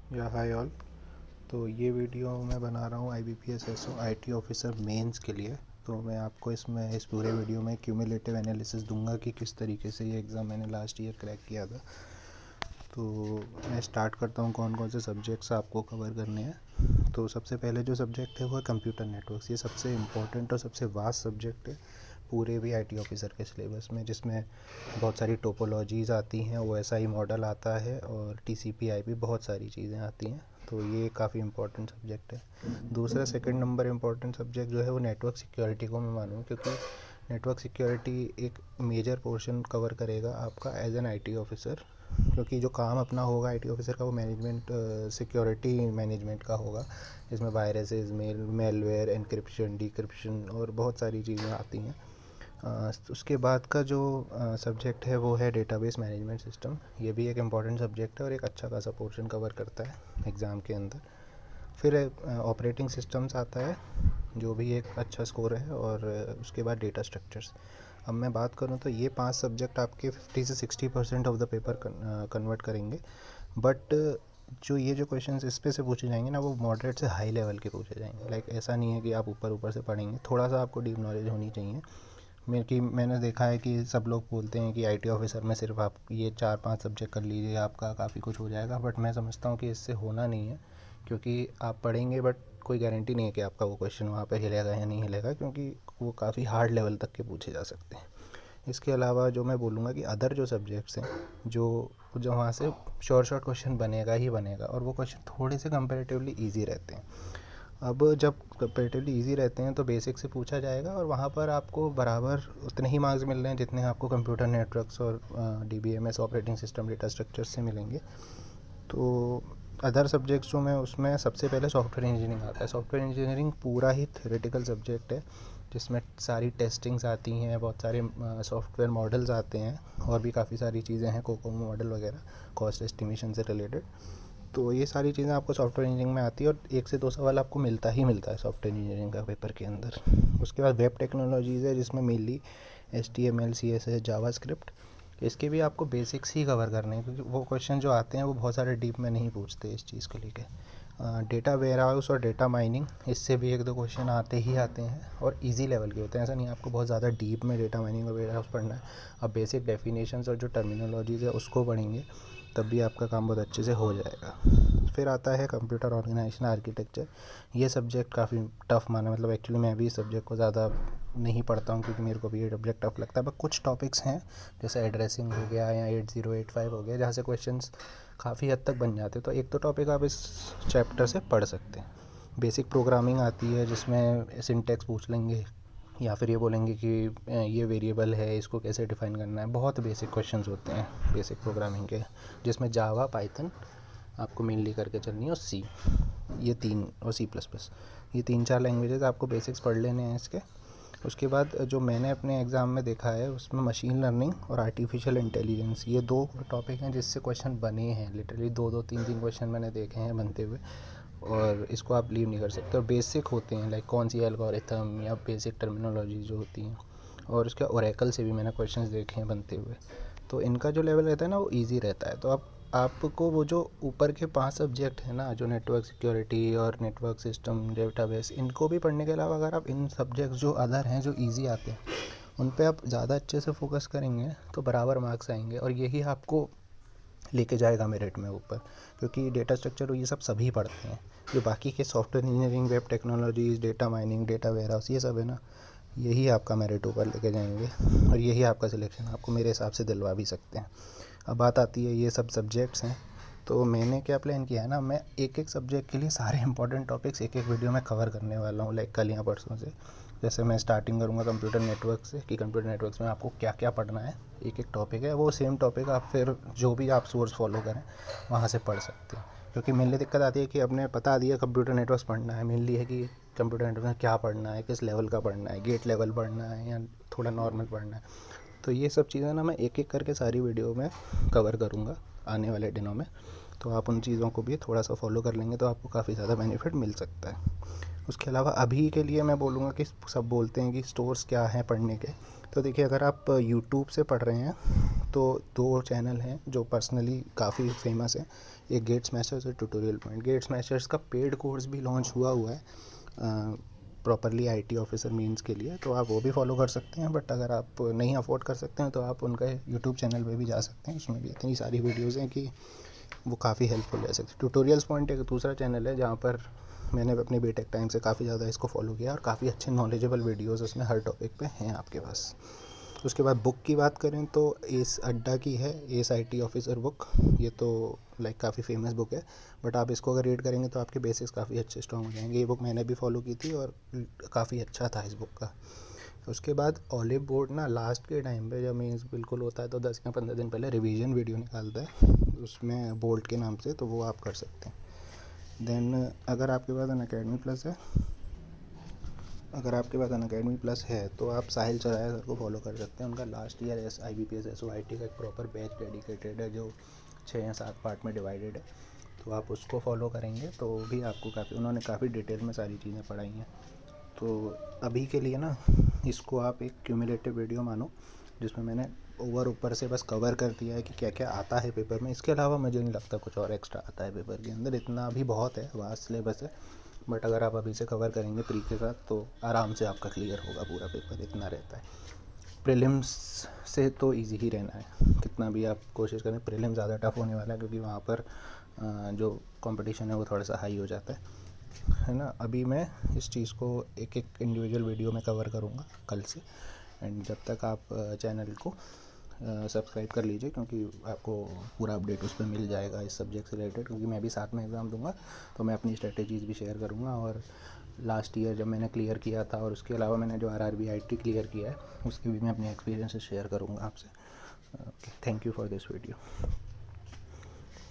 या hi all. तो ये वीडियो मैं बना रहा हूँ IBPS SO IT officer mains के लिए। तो मैं आपको इस पूरे वीडियो में क्यूमुलेटिव एनालिसिस दूंगा कि किस तरीके से ये एग्ज़ाम मैंने लास्ट ईयर क्रैक किया था। तो मैं स्टार्ट करता हूँ कौन कौन से सब्जेक्ट्स आपको कवर करने हैं। तो सबसे पहले जो सब्जेक्ट है वो है कंप्यूटर नेटवर्क्स। ये सबसे इम्पोर्टेंट और सबसे वास्ट सब्जेक्ट है पूरे भी IT ऑफिसर के सिलेबस में, जिसमें बहुत सारी टोपोलॉजीज़ आती हैं, OSI मॉडल आता है और TCP/IP बहुत सारी चीज़ें आती हैं। तो ये काफ़ी इंपॉर्टेंट सब्जेक्ट है। दूसरा सेकंड नंबर इम्पॉर्टेंट सब्जेक्ट जो है वो नेटवर्क सिक्योरिटी को मैं मानूँ, क्योंकि नेटवर्क सिक्योरिटी एक मेजर पोर्शन कवर करेगा आपका एज एन IT ऑफिसर, क्योंकि जो काम अपना होगा IT ऑफिसर का वो मैनेजमेंट, सिक्योरिटी मैनेजमेंट का होगा, जिसमें वायरसेस, मेलवेयर, एनक्रिप्शन, डिक्रिप्शन और बहुत सारी चीज़ें आती हैं। उसके बाद का जो सब्जेक्ट है वो है डेटाबेस मैनेजमेंट सिस्टम। ये भी एक इम्पॉर्टेंट सब्जेक्ट है और एक अच्छा खासा पोर्शन कवर करता है एग्ज़ाम के अंदर। फिर ऑपरेटिंग सिस्टम्स आता है, जो भी एक अच्छा स्कोर है, और उसके बाद डेटा स्ट्रक्चर्स। अब मैं बात करूँ तो ये 5 सब्जेक्ट आपके 50 से 60% ऑफ द पेपर कन्वर्ट करेंगे। बट जो क्वेश्चंस इस पे से पूछे जाएंगे ना, वो मॉडरेट से हाई लेवल के पूछे जाएंगे। लाइक ऐसा नहीं है कि आप ऊपर ऊपर से पढ़ेंगे, थोड़ा सा आपको डीप नॉलेज होनी चाहिए। मैंने देखा है कि सब लोग बोलते हैं कि IT ऑफिसर में सिर्फ आप ये 4-5 सब्जेक्ट कर लीजिए, आपका काफ़ी कुछ हो जाएगा। बट मैं समझता हूँ कि इससे होना नहीं है, क्योंकि आप पढ़ेंगे बट कोई गारंटी नहीं है कि आपका वो क्वेश्चन वहाँ पे हिलेगा या नहीं हिलेगा, क्योंकि वो काफ़ी हार्ड लेवल तक के पूछे जा सकते हैं। इसके अलावा जो मैं बोलूँगा कि अदर जो सब्जेक्ट्स हैं, जो जो वहाँ से शॉर्ट क्वेश्चन बनेगा ही बनेगा, और वो क्वेश्चन थोड़े से कंपेरेटिवली ईजी रहते हैं। अब जब कंपेरेटिवली इजी रहते हैं तो बेसिक से पूछा जाएगा, और वहाँ पर आपको बराबर उतने ही मार्क्स मिल रहे हैं जितने आपको कंप्यूटर नेटवर्क्स और DBMS operating system data structures से मिलेंगे। तो अदर सब्जेक्ट्स जो मैं उसमें सबसे पहले सॉफ्टवेयर इंजीनियरिंग आता है। सॉफ्टवेयर इंजीनियरिंग पूरा ही थ्योरेटिकल सब्जेक्ट है, जिसमें सारी टेस्टिंग्स आती हैं, बहुत सारे सॉफ्टवेयर मॉडल्स आते हैं, और भी काफ़ी सारी चीज़ें हैं, कोकोमो मॉडल वगैरह, कॉस्ट एस्टिमेशन से रिलेटेड। तो ये सारी चीज़ें आपको सॉफ्टवेयर इंजीनियरिंग में आती है, और 1 से 2 सवाल आपको मिलता ही मिलता है सॉफ्टवेयर इंजीनियरिंग का पेपर के अंदर। उसके बाद वेब टेक्नोलॉजीज़ है, जिसमें मेनली HTML CSS जावास्क्रिप्ट। इसके भी आपको बेसिक्स ही कवर करने हैं, क्योंकि वो क्वेश्चन जो आते हैं वो बहुत सारे डीप में नहीं पूछते इस चीज़ को लेके। डेटा वेयरहाउस और डेटा माइनिंग, इससे भी 1-2 क्वेश्चन आते ही आते हैं, और इजी लेवल के होते हैं। ऐसा नहीं आपको बहुत ज़्यादा डीप में डेटा माइनिंग और वेयरहाउस पढ़ना है। अब बेसिक डेफिनेशंस और जो टर्मिनोलॉजीज़ है उसको पढ़ेंगे, तब भी आपका काम बहुत अच्छे से हो जाएगा। फिर आता है कंप्यूटर ऑर्गेनाइजेशन आर्किटेक्चर। ये सब्जेक्ट काफ़ी टफ़ माना, मतलब एक्चुअली मैं भी इस सब्जेक्ट को ज़्यादा नहीं पढ़ता हूँ, क्योंकि मेरे को भी ये सब्जेक्ट टफ़ लगता है। बट कुछ टॉपिक्स हैं, जैसे एड्रेसिंग हो गया या 8085 हो गया, जहाँ से क्वेश्चंस काफ़ी हद तक बन जाते हैं। तो एक तो टॉपिक आप इस चैप्टर से पढ़ सकते हैं। बेसिक प्रोग्रामिंग आती है, जिसमें सिंटैक्स पूछ लेंगे, या फिर ये बोलेंगे कि ये वेरिएबल है, इसको कैसे डिफ़ाइन करना है। बहुत बेसिक क्वेश्चंस होते हैं बेसिक प्रोग्रामिंग के, जिसमें जावा, पाइथन आपको मेनली करके चलनी है, और सी, ये 3, और C++, ये 3-4 लैंग्वेजेस आपको बेसिक्स पढ़ लेने हैं इसके। उसके बाद जो मैंने अपने एग्ज़ाम में देखा है, उसमें मशीन लर्निंग और आर्टिफिशियल इंटेलिजेंस, ये 2 टॉपिक हैं जिससे क्वेश्चन बने हैं। लिटरली 2-2, 3-3 क्वेश्चन मैंने देखे हैं बनते हुए, और इसको आप लीव नहीं कर सकते। और बेसिक होते हैं, लाइक कौन सी एल्गोरिथम या बेसिक टर्मिनोलॉजी जो होती हैं, और उसके ओरेकल से भी मैंने क्वेश्चंस देखे हैं बनते हुए। तो इनका जो लेवल रहता है ना, वो ईजी रहता है। तो अब आपको वो जो ऊपर के 5 सब्जेक्ट हैं ना, जो नेटवर्क सिक्योरिटी और नेटवर्क सिस्टम डेटाबेस, इनको भी पढ़ने के अलावा अगर आप इन सब्जेक्ट जो अदर हैं, जो ईजी आते हैं, उन पे आप ज़्यादा अच्छे से फोकस करेंगे तो बराबर मार्क्स आएंगे, और यही आपको लेके जाएगा मेरिट में ऊपर। क्योंकि डेटा स्ट्रक्चर ये सब सभी पढ़ते हैं। जो बाकी के software engineering, web technologies, data mining, data warehouse, ये सब है ना, यही आपका मेरिट ऊपर लेके जाएंगे, और यही आपका सिलेक्शन आपको मेरे हिसाब से दिलवा भी सकते हैं। अब बात आती है, ये सब सब्जेक्ट्स हैं, तो मैंने क्या प्लान किया है ना, मैं एक एक सब्जेक्ट के लिए सारे इंपॉर्टेंट टॉपिक्स एक एक वीडियो में कवर करने वाला हूँ, लाइक कल या परसों से। जैसे मैं स्टार्टिंग करूँगा कंप्यूटर नेटवर्क से, कि कंप्यूटर नेटवर्क्स में आपको क्या क्या पढ़ना है। एक एक टॉपिक है, वो सेम टॉपिक आप फिर जो भी आप सोर्स फॉलो करें वहाँ से पढ़ सकते हैं। क्योंकि मेनली दिक्कत आती है कि आपने बता दिया कंप्यूटर नेटवर्क्स पढ़ना है, मेनली है कि कंप्यूटर नेटवर्क में क्या पढ़ना है, किस लेवल का पढ़ना है, गेट लेवल पढ़ना है या थोड़ा नॉर्मल पढ़ना है। तो ये सब चीज़ें ना मैं एक एक करके सारी वीडियो में कवर करूँगा आने वाले दिनों में। तो आप उन चीज़ों को भी थोड़ा सा फॉलो कर लेंगे तो आपको काफ़ी ज़्यादा बेनिफिट मिल सकता है। उसके अलावा अभी के लिए मैं बोलूँगा कि सब बोलते हैं कि स्टोर्स क्या हैं पढ़ने के, तो देखिए अगर आप यूट्यूब से पढ़ रहे हैं तो 2 चैनल हैं जो पर्सनली काफ़ी फेमस हैं, एक गेट स्मैशर्स और ट्यूटोरियल पॉइंट। गेट स्मैशर्स का पेड कोर्स भी लॉन्च हुआ है प्रॉपरली आईटी ऑफिसर मेंस के लिए, तो आप वो भी फॉलो कर सकते हैं। बट अगर आप नहीं अफोर्ड कर सकते हैं तो आप उनका यूट्यूब चैनल पे भी जा सकते हैं, उसमें भी इतनी सारी वीडियोज़ हैं कि वो काफ़ी हेल्पफुल रह सकती है। ट्यूटोरियल्स पॉइंट एक दूसरा चैनल है जहाँ पर मैंने अपने बीटेक टाइम से काफ़ी ज़्यादा इसको फॉलो किया और काफ़ी अच्छे नॉलेजेबल वीडियोज़ उसमें हर टॉपिक पे हैं आपके पास। उसके बाद बुक की बात करें तो एस अड्डा की है एस आईटी ऑफिसर बुक। ये तो लाइक काफ़ी फेमस बुक है, बट आप इसको अगर रीड करेंगे तो आपके बेसिक्स काफ़ी अच्छे स्ट्रॉन्ग हो जाएंगे। ये बुक मैंने भी फॉलो की थी और काफ़ी अच्छा था इस बुक का। उसके बाद ऑलिव बोर्ड ना लास्ट के टाइम पे जब मीन्स बिल्कुल होता है तो 10 या 15 दिन पहले रिवीजन वीडियो निकालता है उसमें बोल्ट के नाम से, तो वो आप कर सकते हैं। देन अगर आपके पास अनअकैडमी प्लस है, अगर आपके पास अनअकैडमी प्लस है तो आप साहिल चौराया सर को फॉलो कर सकते हैं। उनका लास्ट ईयर IBPS SOIT का एक प्रॉपर बैच डेडिकेटेड है जो 6 या 7 पार्ट में डिवाइडेड है, तो आप उसको फॉलो करेंगे तो भी आपको उन्होंने काफ़ी डिटेल में सारी चीज़ें पढ़ाई हैं। तो अभी के लिए ना इसको आप एक क्यूमुलेटिव वीडियो मानो जिसमें मैंने ऊपर से बस कवर कर दिया है कि क्या क्या आता है पेपर में। इसके अलावा मुझे नहीं लगता कुछ और एक्स्ट्रा आता है पेपर के अंदर, इतना भी बहुत है, वास्ट सिलेबस है। बट अगर आप अभी से कवर करेंगे प्री के साथ तो आराम से आपका क्लियर होगा पूरा पेपर, इतना रहता है। प्रीलिम्स से तो इजी ही रहना है, कितना भी आप कोशिश करें। प्रीलिम्स ज़्यादा टफ होने वाला है क्योंकि वहाँ पर जो कंपटीशन है वो थोड़ा सा हाई हो जाता है ना। अभी मैं इस चीज़ को एक एक इंडिविजुअल वीडियो में कवर करूँगा कल से। एंड जब तक आप चैनल को सब्सक्राइब कर लीजिए क्योंकि आपको पूरा अपडेट उस पर मिल जाएगा इस सब्जेक्ट से रिलेटेड, क्योंकि मैं भी साथ में एग्ज़ाम दूंगा तो मैं अपनी स्ट्रेटेजीज़ भी शेयर करूंगा। और लास्ट ईयर जब मैंने क्लियर किया था और उसके अलावा मैंने जो RRB IT क्लियर किया है उसके भी मैं अपने एक्सपीरियंस शेयर करूंगा आपसे। Thank you for this video.